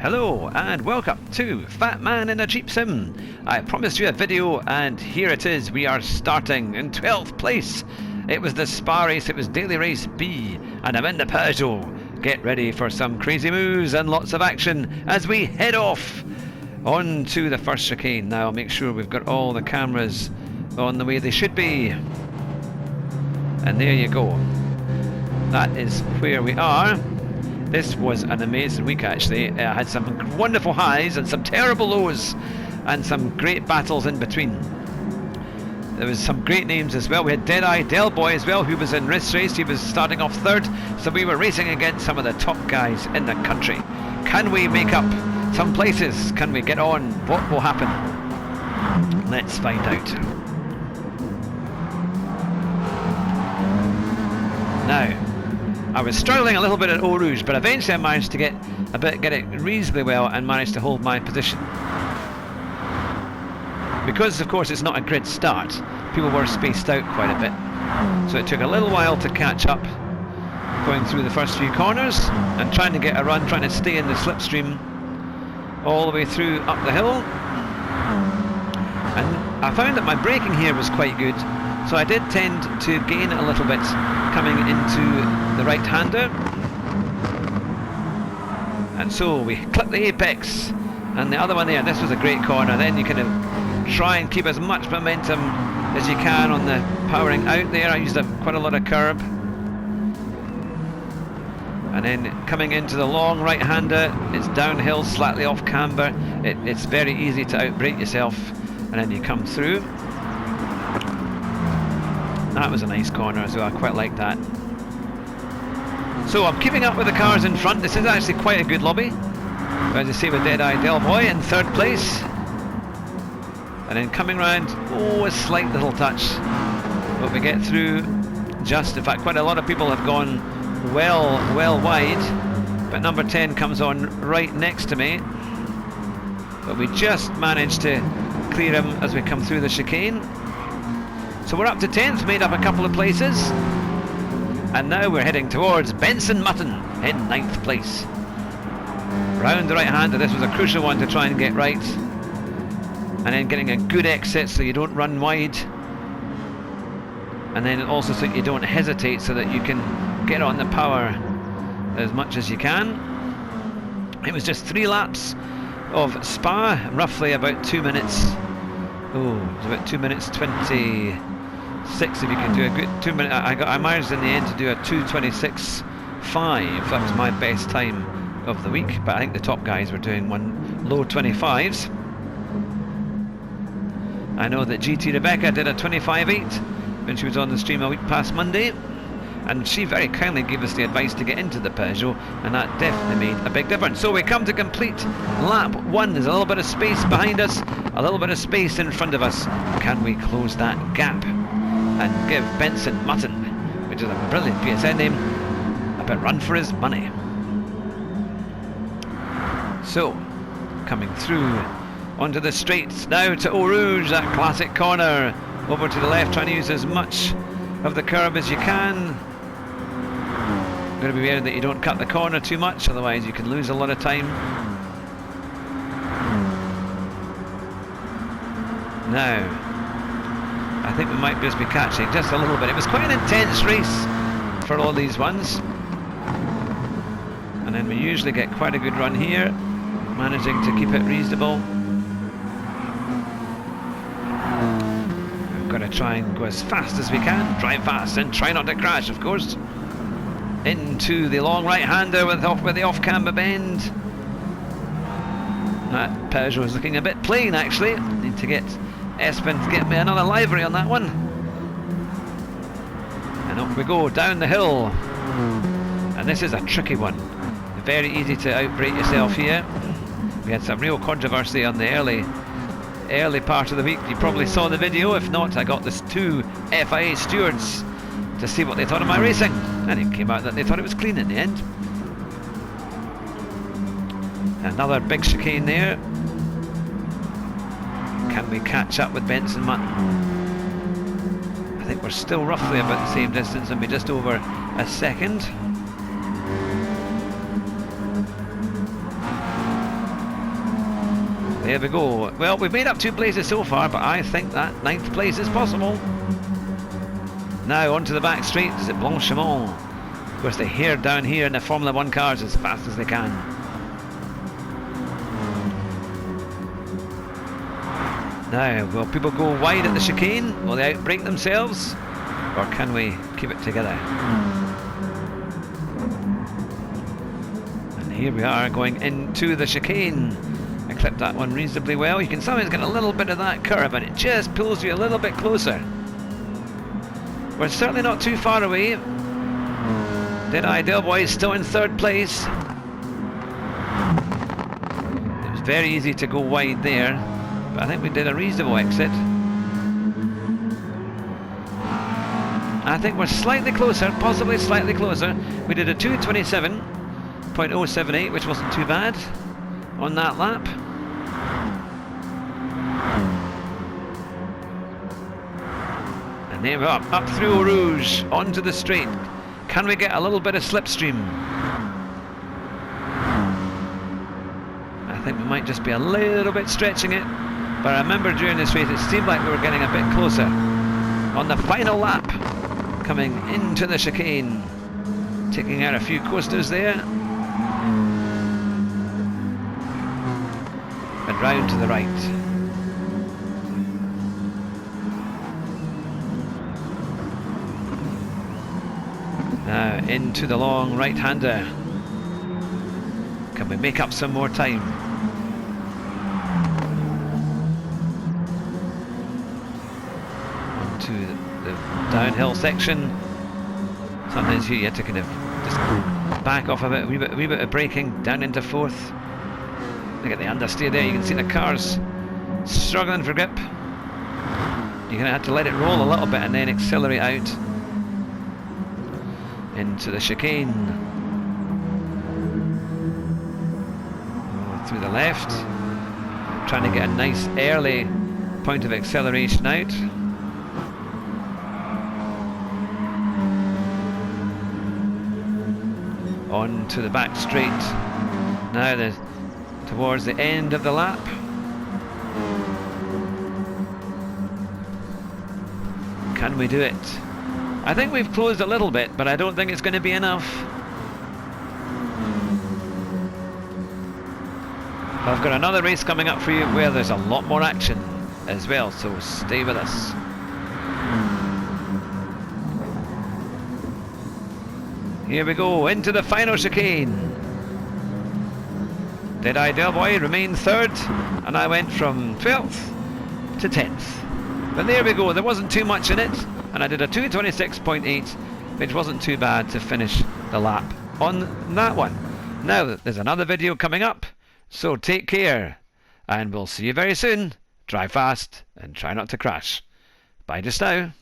Hello and welcome to Fat Man in a Cheap Sim. I promised you a video and here it is. We are starting in 12th place. It was the Spa race, it was Daily Race B, and I'm in the Peugeot. Get ready for some crazy moves and lots of action as we head off on to the first chicane. Now I'll make sure we've got all the cameras on the way they should be. And there you go. That is where we are. This was an amazing week actually. I had some wonderful highs and some terrible lows and some great battles in between. There was some great names as well. We had deadeyedelboy as well, who was in this race. He was starting off third, so we were racing against some of the top guys in the country. Can we make up some places? Can we get on? What will happen? Let's find out. Now, I was struggling a little bit at Eau Rouge, but eventually I managed to get it reasonably well and managed to hold my position. Because of course it's not a grid start, people were spaced out quite a bit. So it took a little while to catch up, going through the first few corners and trying to get a run, trying to stay in the slipstream all the way through up the hill. And I found that my braking here was quite good. So I did tend to gain a little bit coming into the right-hander. And so we clipped the apex and the other one there. This was a great corner. Then you kind of try and keep as much momentum as you can on the powering out there. I used quite a lot of curb. And then coming into the long right-hander, it's downhill, slightly off camber. It's very easy to outbrake yourself. And then you come through. That was a nice corner as well, I quite like that. So I'm keeping up with the cars in front. This is actually quite a good lobby. As I say, with deadeyedelboy in third place. And then coming round, a slight little touch. But we get through just, in fact, quite a lot of people have gone well wide. But number 10 comes on right next to me. But we just managed to clear him as we come through the chicane. So we're up to 10th, made up a couple of places. And now we're heading towards Benson Mutton in 9th place. Round the right-hander, this was a crucial one to try and get right. And then getting a good exit so you don't run wide. And then also so you don't hesitate so that you can get on the power as much as you can. It was just 3 laps of Spa, roughly about 2 minutes. It was about 2 minutes 26 if you can do a good 2 minute. I managed in the end to do a 2:26.5. That was my best time of the week, but I think the top guys were doing low 25s. I know that GT Rebecca did a 25.8 when she was on the stream a week past Monday, and she very kindly gave us the advice to get into the Peugeot, and that definitely made a big difference. So we come to complete lap 1. There's a little bit of space behind us, a little bit of space in front of us. Can we close that gap and give Benson Mutton, which is a brilliant PSN name, a bit run for his money? So, coming through onto the straights now to Eau Rouge, that classic corner. Over to the left, trying to use as much of the curb as you can. Got to be aware that you don't cut the corner too much, otherwise you can lose a lot of time. Now, I think we might just be catching just a little bit. It was quite an intense race for all these ones. And then we usually get quite a good run here, managing to keep it reasonable. We've got to try and go as fast as we can, drive fast and try not to crash, of course. Into the long right-hander with the off-camber bend. That Peugeot is looking a bit plain actually. Need to get Espen to get me another livery on that one. And up we go down the hill. And this is a tricky one. Very easy to outbrake yourself here. We had some real controversy on the early part of the week. You probably saw the video. If not, I got this 2 FIA stewards to see what they thought of my racing, and it came out that they thought it was clean in the end. Another big chicane there. Can we catch up with Benson Mutton? I think we're still roughly about the same distance, and we're just over a second. There we go. Well, we've made up 2 places so far, but I think that 9th place is possible. Now onto the back straight, is it Blanchimont? Of course, they hear down here in the Formula 1 cars as fast as they can. Now, will people go wide at the chicane? Will they outbrake themselves? Or can we keep it together? And here we are going into the chicane. I clipped that one reasonably well. You can sometimes get a little bit of that curve and it just pulls you a little bit closer. We're certainly not too far away. deadeyedelboy is still in 3rd place. It was very easy to go wide there, but I think we did a reasonable exit. I think we're slightly closer, possibly slightly closer. We did a 2:27.078, which wasn't too bad on that lap. And there we are, up through Eau Rouge, onto the straight. Can we get a little bit of slipstream? I think we might just be a little bit stretching it, but I remember during this race it seemed like we were getting a bit closer. On the final lap, coming into the chicane, taking out a few coasters there, and round to the right. Now into the long right-hander. Can we make up some more time? Onto the downhill section. Sometimes you have to kind of just back off of it, a wee bit of braking, down into 4th. Look at the understeer there, you can see the cars struggling for grip. You're going to have to let it roll a little bit and then accelerate out into the chicane. Through the left, trying to get a nice early point of acceleration out. On to the back straight. Now towards the end of the lap. Can we do it? I think we've closed a little bit, but I don't think it's going to be enough. I've got another race coming up for you where there's a lot more action as well, so stay with us. Here we go, into the final chicane. deadeyedelboy remained 3rd, and I went from 12th to 10th. But there we go, there wasn't too much in it, and I did a 2:26.8, which wasn't too bad to finish the lap on that one. Now, there's another video coming up, so take care, and we'll see you very soon. Drive fast, and try not to crash. Bye just now.